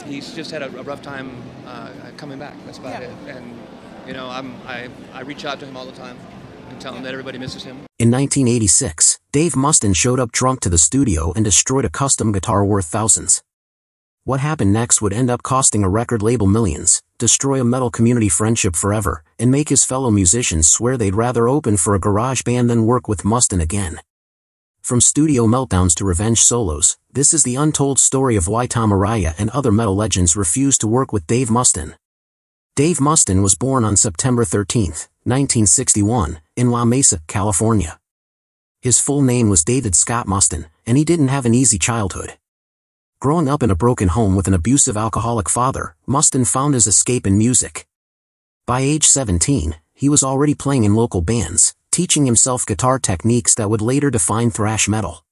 he's just had a rough time coming back. That's about it. And I reach out to him all the time and tell him that everybody misses him. In 1986, Dave Mustaine showed up drunk to the studio and destroyed a custom guitar worth thousands. What happened next would end up costing a record label millions, destroy a metal community friendship forever, and make his fellow musicians swear they'd rather open for a garage band than work with Mustaine again. From studio meltdowns to revenge solos, this is the untold story of why Tom Araya and other metal legends refused to work with Dave Mustaine. Dave Mustaine was born on September 13, 1961, in La Mesa, California. His full name was David Scott Mustaine, and he didn't have an easy childhood. Growing up in a broken home with an abusive alcoholic father, Mustaine found his escape in music. By age 17, he was already playing in local bands, teaching himself guitar techniques that would later define thrash metal.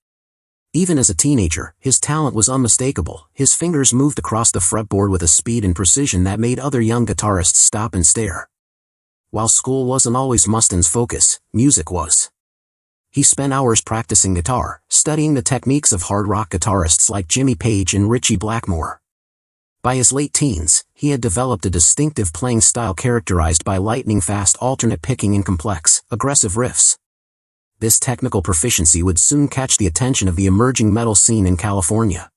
Even as a teenager, his talent was unmistakable. His fingers moved across the fretboard with a speed and precision that made other young guitarists stop and stare. While school wasn't always Mustaine's focus, music was. He spent hours practicing guitar, studying the techniques of hard rock guitarists like Jimmy Page and Ritchie Blackmore. By his late teens, he had developed a distinctive playing style characterized by lightning-fast alternate picking and complex, aggressive riffs. This technical proficiency would soon catch the attention of the emerging metal scene in California.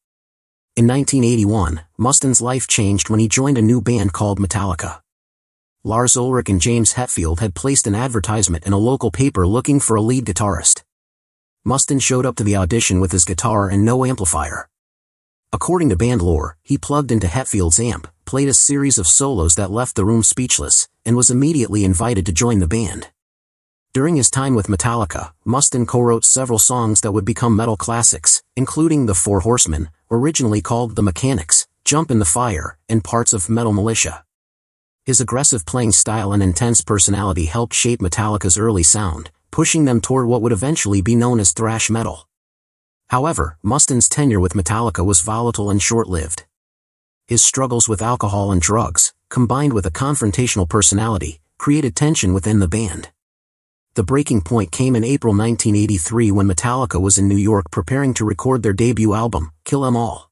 In 1981, Mustaine's life changed when he joined a new band called Metallica. Lars Ulrich and James Hetfield had placed an advertisement in a local paper looking for a lead guitarist. Mustaine showed up to the audition with his guitar and no amplifier. According to band lore, he plugged into Hetfield's amp, played a series of solos that left the room speechless, and was immediately invited to join the band. During his time with Metallica, Mustaine co-wrote several songs that would become metal classics, including The Four Horsemen, originally called The Mechanics, Jump in the Fire, and parts of Metal Militia. His aggressive playing style and intense personality helped shape Metallica's early sound, pushing them toward what would eventually be known as thrash metal. However, Mustaine's tenure with Metallica was volatile and short-lived. His struggles with alcohol and drugs, combined with a confrontational personality, created tension within the band. The breaking point came in April 1983 when Metallica was in New York preparing to record their debut album, Kill 'Em All.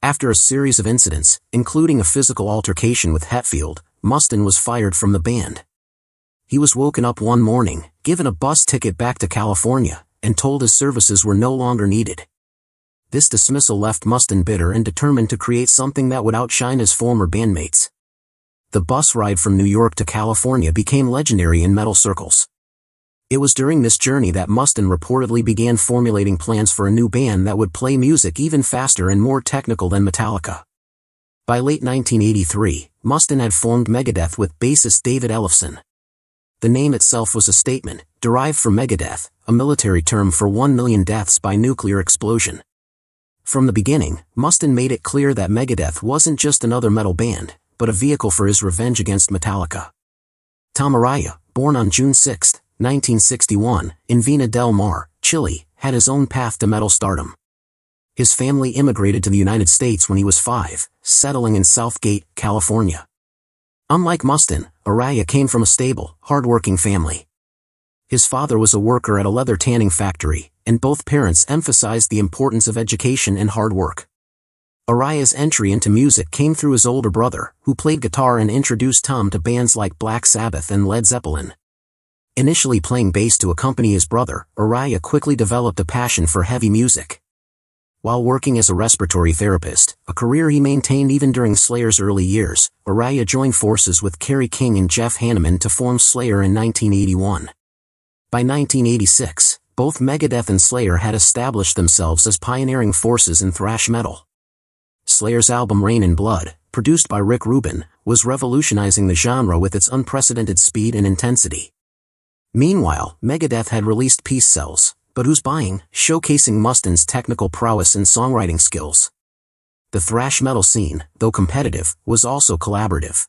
After a series of incidents, including a physical altercation with Hetfield, Mustaine was fired from the band. He was woken up one morning, given a bus ticket back to California, and told his services were no longer needed. This dismissal left Mustaine bitter and determined to create something that would outshine his former bandmates. The bus ride from New York to California became legendary in metal circles. It was during this journey that Mustaine reportedly began formulating plans for a new band that would play music even faster and more technical than Metallica. By late 1983, Mustaine had formed Megadeth with bassist David Ellefson. The name itself was a statement, derived from Megadeth, a military term for 1 million deaths by nuclear explosion. From the beginning, Mustaine made it clear that Megadeth wasn't just another metal band, but a vehicle for his revenge against Metallica. Tom Araya, born on June 6, 1961, in Vina del Mar, Chile, had his own path to metal stardom. His family immigrated to the United States when he was 5, settling in Southgate, California. Unlike Mustaine, Araya came from a stable, hard-working family. His father was a worker at a leather tanning factory, and both parents emphasized the importance of education and hard work. Araya's entry into music came through his older brother, who played guitar and introduced Tom to bands like Black Sabbath and Led Zeppelin. Initially playing bass to accompany his brother, Araya quickly developed a passion for heavy music. While working as a respiratory therapist, a career he maintained even during Slayer's early years, Araya joined forces with Kerry King and Jeff Hanneman to form Slayer in 1981. By 1986, both Megadeth and Slayer had established themselves as pioneering forces in thrash metal. Slayer's album Rain and Blood, produced by Rick Rubin, was revolutionizing the genre with its unprecedented speed and intensity. Meanwhile, Megadeth had released Peace Cells, But Who's Buying, showcasing Mustaine's technical prowess and songwriting skills. The thrash metal scene, though competitive, was also collaborative.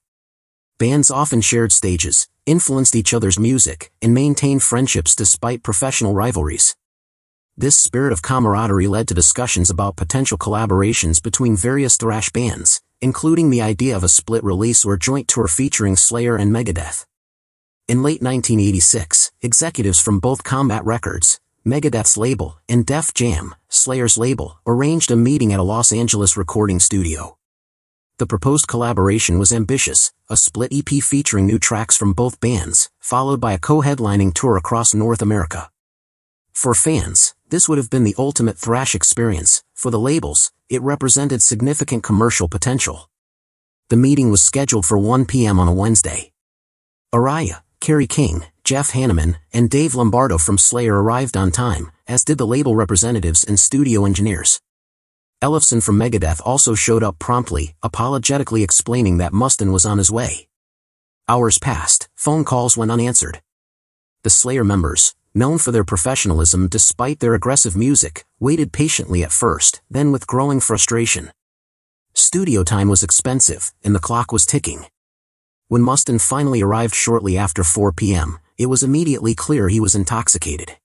Bands often shared stages, influenced each other's music, and maintained friendships despite professional rivalries. This spirit of camaraderie led to discussions about potential collaborations between various thrash bands, including the idea of a split release or joint tour featuring Slayer and Megadeth. In late 1986, executives from both Combat Records, Megadeth's label, and Def Jam, Slayer's label, arranged a meeting at a Los Angeles recording studio. The proposed collaboration was ambitious, a split EP featuring new tracks from both bands, followed by a co-headlining tour across North America. For fans, this would have been the ultimate thrash experience. For the labels, it represented significant commercial potential. The meeting was scheduled for 1 p.m. on a Wednesday. Araya, Kerry King, Jeff Hanneman, and Dave Lombardo from Slayer arrived on time, as did the label representatives and studio engineers. Ellefson from Megadeth also showed up promptly, apologetically explaining that Mustaine was on his way. Hours passed, phone calls went unanswered. The Slayer members, known for their professionalism despite their aggressive music, waited patiently at first, then with growing frustration. Studio time was expensive, and the clock was ticking. When Mustaine finally arrived shortly after 4 p.m., it was immediately clear he was intoxicated.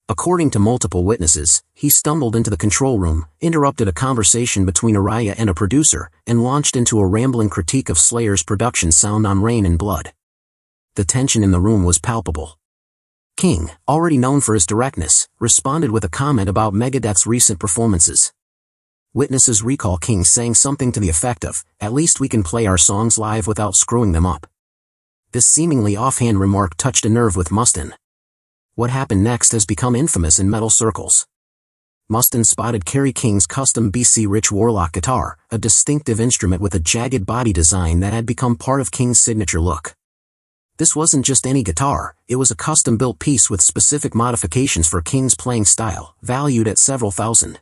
According to multiple witnesses, he stumbled into the control room, interrupted a conversation between Araya and a producer, and launched into a rambling critique of Slayer's production sound on Rain and Blood. The tension in the room was palpable. King, already known for his directness, responded with a comment about Megadeth's recent performances. Witnesses recall King saying something to the effect of, "At least we can play our songs live without screwing them up." This seemingly offhand remark touched a nerve with Mustaine. What happened next has become infamous in metal circles. Mustaine spotted Kerry King's custom BC Rich Warlock guitar, a distinctive instrument with a jagged body design that had become part of King's signature look. This wasn't just any guitar, it was a custom-built piece with specific modifications for King's playing style, valued at several thousand.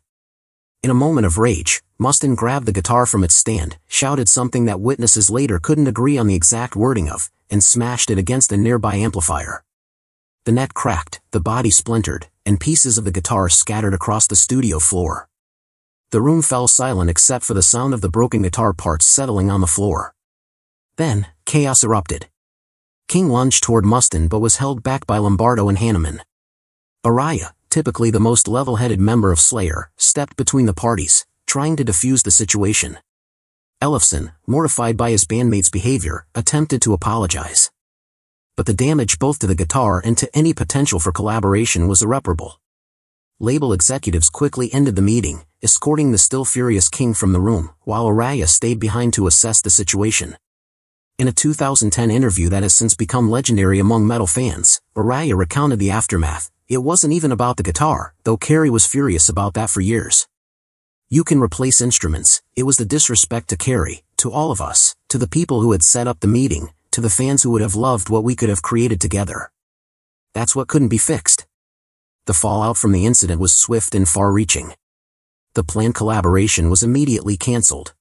In a moment of rage, Mustaine grabbed the guitar from its stand, shouted something that witnesses later couldn't agree on the exact wording of, and smashed it against a nearby amplifier. The neck cracked, the body splintered, and pieces of the guitar scattered across the studio floor. The room fell silent except for the sound of the broken guitar parts settling on the floor. Then, chaos erupted. King lunged toward Mustaine but was held back by Lombardo and Hanneman. Araya, typically the most level-headed member of Slayer, stepped between the parties, trying to defuse the situation. Ellefson, mortified by his bandmates' behavior, attempted to apologize. But the damage both to the guitar and to any potential for collaboration was irreparable. Label executives quickly ended the meeting, escorting the still furious King from the room, while Araya stayed behind to assess the situation. In a 2010 interview that has since become legendary among metal fans, Araya recounted the aftermath. "It wasn't even about the guitar, though Kerry was furious about that for years. You can replace instruments. It was the disrespect to Kerry, to all of us, to the people who had set up the meeting, to the fans who would have loved what we could have created together. That's what couldn't be fixed." The fallout from the incident was swift and far-reaching. The planned collaboration was immediately cancelled.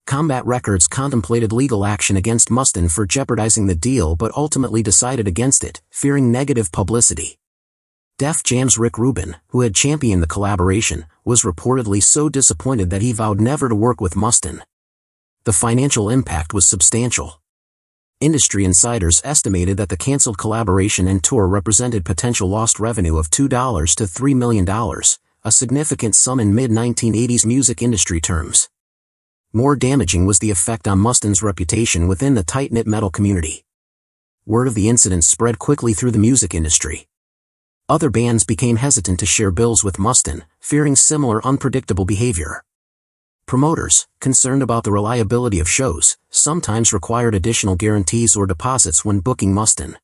Combat Records contemplated legal action against Mustaine for jeopardizing the deal but ultimately decided against it, fearing negative publicity. Def Jam's Rick Rubin, who had championed the collaboration, was reportedly so disappointed that he vowed never to work with Mustaine. The financial impact was substantial. Industry insiders estimated that the canceled collaboration and tour represented potential lost revenue of $2 to $3 million, a significant sum in mid-1980s music industry terms. More damaging was the effect on Mustaine's reputation within the tight-knit metal community. Word of the incident spread quickly through the music industry. Other bands became hesitant to share bills with Mustaine, fearing similar unpredictable behavior. Promoters, concerned about the reliability of shows, sometimes required additional guarantees or deposits when booking Mustaine.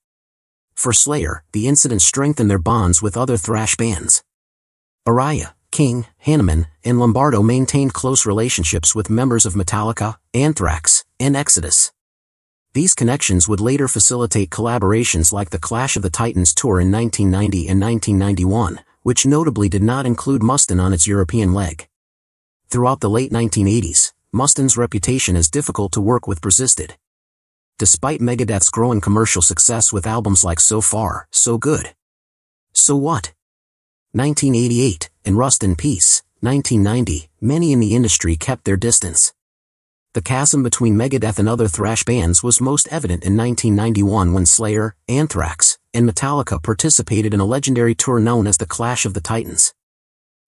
For Slayer, the incident strengthened their bonds with other thrash bands. Araya, King, Hanneman, and Lombardo maintained close relationships with members of Metallica, Anthrax, and Exodus. These connections would later facilitate collaborations like the Clash of the Titans tour in 1990 and 1991, which notably did not include Mustaine on its European leg. Throughout the late 1980s, Mustaine's reputation as difficult to work with persisted. Despite Megadeth's growing commercial success with albums like So Far, So Good, So What, 1988, and Rust in Peace, 1990, many in the industry kept their distance. The chasm between Megadeth and other thrash bands was most evident in 1991 when Slayer, Anthrax, and Metallica participated in a legendary tour known as the Clash of the Titans.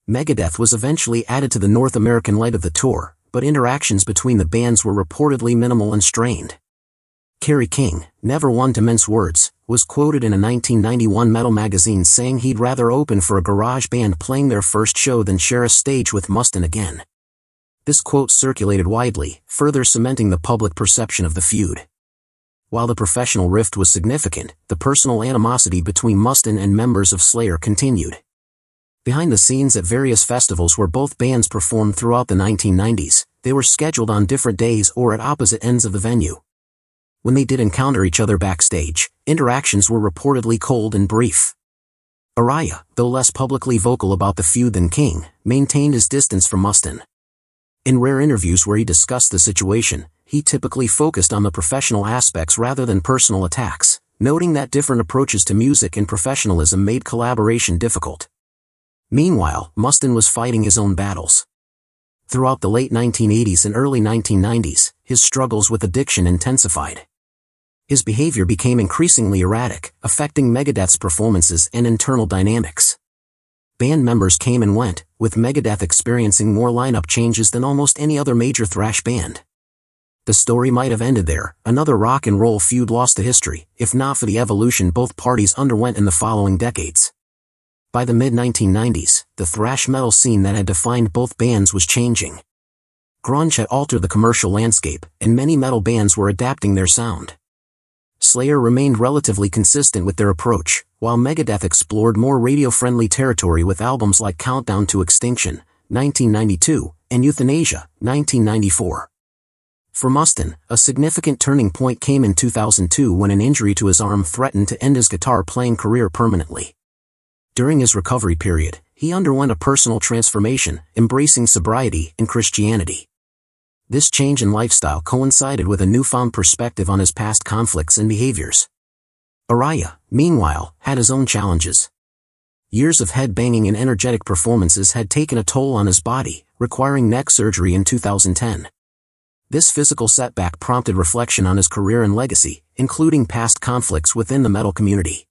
Megadeth was eventually added to the North American leg of the tour, but interactions between the bands were reportedly minimal and strained. Kerry King, never one to mince words, was quoted in a 1991 metal magazine saying he'd rather open for a garage band playing their first show than share a stage with Mustaine again. This quote circulated widely, further cementing the public perception of the feud. While the professional rift was significant, the personal animosity between Mustaine and members of Slayer continued. Behind the scenes at various festivals where both bands performed throughout the 1990s, they were scheduled on different days or at opposite ends of the venue. When they did encounter each other backstage, interactions were reportedly cold and brief. Araya, though less publicly vocal about the feud than King, maintained his distance from Mustaine. In rare interviews where he discussed the situation, he typically focused on the professional aspects rather than personal attacks, noting that different approaches to music and professionalism made collaboration difficult. Meanwhile, Mustaine was fighting his own battles. Throughout the late 1980s and early 1990s, his struggles with addiction intensified. His behavior became increasingly erratic, affecting Megadeth's performances and internal dynamics. Band members came and went, with Megadeth experiencing more lineup changes than almost any other major thrash band. The story might have ended there, another rock and roll feud lost to history, if not for the evolution both parties underwent in the following decades. By the mid-1990s, the thrash metal scene that had defined both bands was changing. Grunge had altered the commercial landscape, and many metal bands were adapting their sound. Slayer remained relatively consistent with their approach, while Megadeth explored more radio-friendly territory with albums like Countdown to Extinction, 1992, and Euthanasia, 1994. For Mustaine, a significant turning point came in 2002 when an injury to his arm threatened to end his guitar-playing career permanently. During his recovery period, he underwent a personal transformation, embracing sobriety and Christianity. This change in lifestyle coincided with a newfound perspective on his past conflicts and behaviors. Araya, meanwhile, had his own challenges. Years of headbanging and energetic performances had taken a toll on his body, requiring neck surgery in 2010. This physical setback prompted reflection on his career and legacy, including past conflicts within the metal community.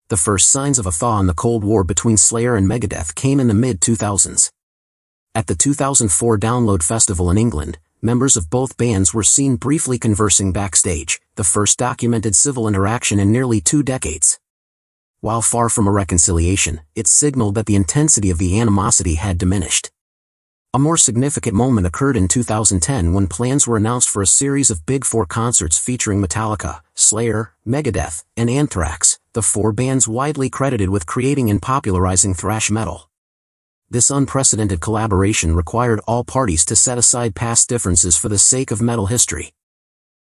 The first signs of a thaw in the Cold War between Slayer and Megadeth came in the mid-2000s. At the 2004 Download Festival in England, members of both bands were seen briefly conversing backstage, the first documented civil interaction in nearly 2 decades. While far from a reconciliation, it signaled that the intensity of the animosity had diminished. A more significant moment occurred in 2010 when plans were announced for a series of Big Four concerts featuring Metallica, Slayer, Megadeth, and Anthrax, the 4 bands widely credited with creating and popularizing thrash metal. This unprecedented collaboration required all parties to set aside past differences for the sake of metal history.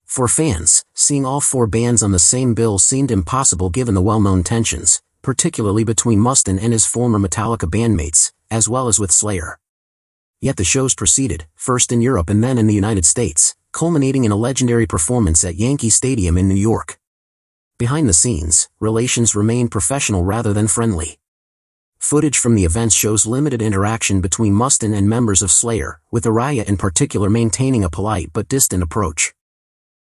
For fans, seeing all 4 bands on the same bill seemed impossible given the well-known tensions, particularly between Mustaine and his former Metallica bandmates, as well as with Slayer. Yet the shows proceeded, first in Europe and then in the United States, culminating in a legendary performance at Yankee Stadium in New York. Behind the scenes, relations remained professional rather than friendly. Footage from the events shows limited interaction between Mustaine and members of Slayer, with Araya in particular maintaining a polite but distant approach.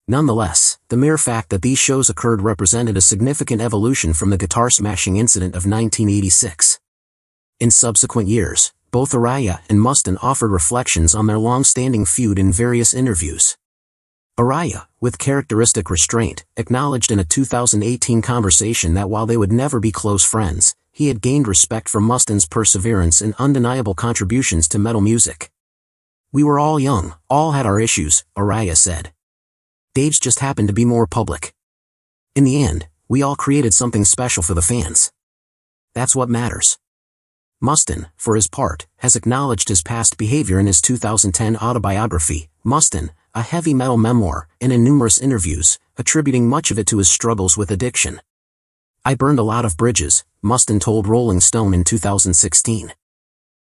Nonetheless, the mere fact that these shows occurred represented a significant evolution from the guitar-smashing incident of 1986. In subsequent years, both Araya and Mustaine offered reflections on their long-standing feud in various interviews. Araya, with characteristic restraint, acknowledged in a 2018 conversation that while they would never be close friends, he had gained respect for Mustaine's perseverance and undeniable contributions to metal music. "We were all young, all had our issues," Araya said. "Dave's just happened to be more public. In the end, we all created something special for the fans. That's what matters." Mustaine, for his part, has acknowledged his past behavior in his 2010 autobiography, Mustaine, a heavy metal memoir, and in numerous interviews, attributing much of it to his struggles with addiction. "I burned a lot of bridges," Mustaine told Rolling Stone in 2016.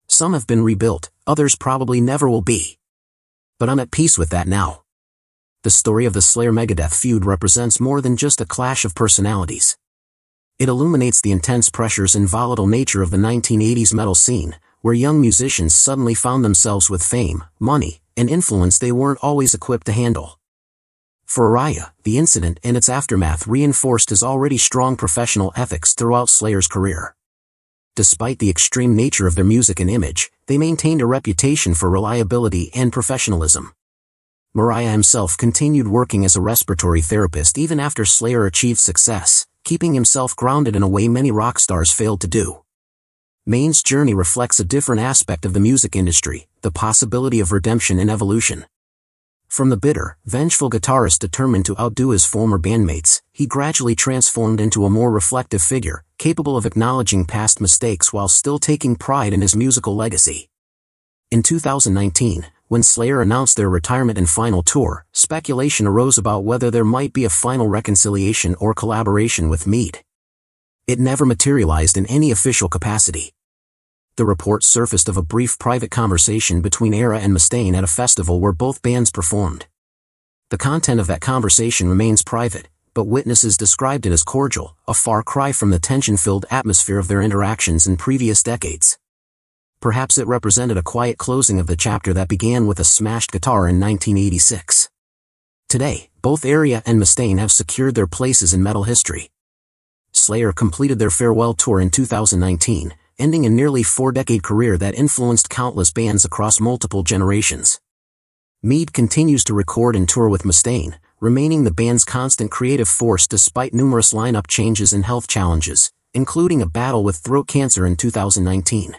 "Some have been rebuilt, others probably never will be. But I'm at peace with that now." The story of the Slayer-Megadeth feud represents more than just a clash of personalities. It illuminates the intense pressures and volatile nature of the 1980s metal scene, where young musicians suddenly found themselves with fame, money, and influence they weren't always equipped to handle. For Araya, the incident and its aftermath reinforced his already strong professional ethics throughout Slayer's career. Despite the extreme nature of their music and image, they maintained a reputation for reliability and professionalism. Araya himself continued working as a respiratory therapist even after Slayer achieved success, keeping himself grounded in a way many rock stars failed to do. Mayne's journey reflects a different aspect of the music industry, the possibility of redemption and evolution. From the bitter, vengeful guitarist determined to outdo his former bandmates, he gradually transformed into a more reflective figure, capable of acknowledging past mistakes while still taking pride in his musical legacy. In 2019, when Slayer announced their retirement and final tour, speculation arose about whether there might be a final reconciliation or collaboration with Mead. It never materialized in any official capacity. The report surfaced of a brief private conversation between Araya and Mustaine at a festival where both bands performed. The content of that conversation remains private, but witnesses described it as cordial, a far cry from the tension-filled atmosphere of their interactions in previous decades. Perhaps it represented a quiet closing of the chapter that began with a smashed guitar in 1986. Today, both Araya and Mustaine have secured their places in metal history. Slayer completed their farewell tour in 2019, ending a nearly 4-decade career that influenced countless bands across multiple generations. Mead continues to record and tour with Mustaine, remaining the band's constant creative force despite numerous lineup changes and health challenges, including a battle with throat cancer in 2019.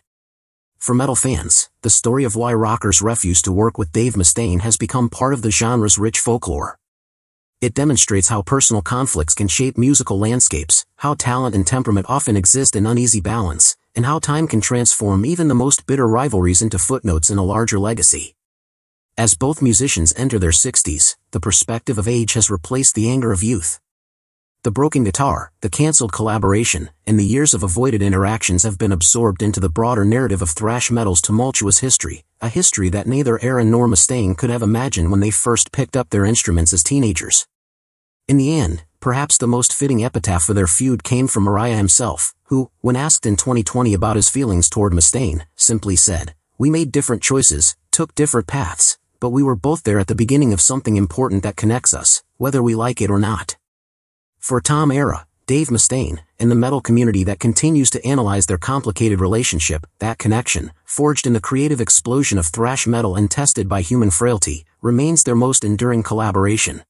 For metal fans, the story of why rockers refuse to work with Dave Mustaine has become part of the genre's rich folklore. It demonstrates how personal conflicts can shape musical landscapes, how talent and temperament often exist in uneasy balance, and how time can transform even the most bitter rivalries into footnotes in a larger legacy. As both musicians enter their 60s, the perspective of age has replaced the anger of youth. The broken guitar, the cancelled collaboration, and the years of avoided interactions have been absorbed into the broader narrative of thrash metal's tumultuous history, a history that neither Araya nor Mustaine could have imagined when they first picked up their instruments as teenagers. In the end, perhaps the most fitting epitaph for their feud came from Araya himself, who, when asked in 2020 about his feelings toward Mustaine, simply said, "We made different choices, took different paths, but we were both there at the beginning of something important that connects us, whether we like it or not." For Tom Araya, Dave Mustaine, and the metal community that continues to analyze their complicated relationship, that connection, forged in the creative explosion of thrash metal and tested by human frailty, remains their most enduring collaboration.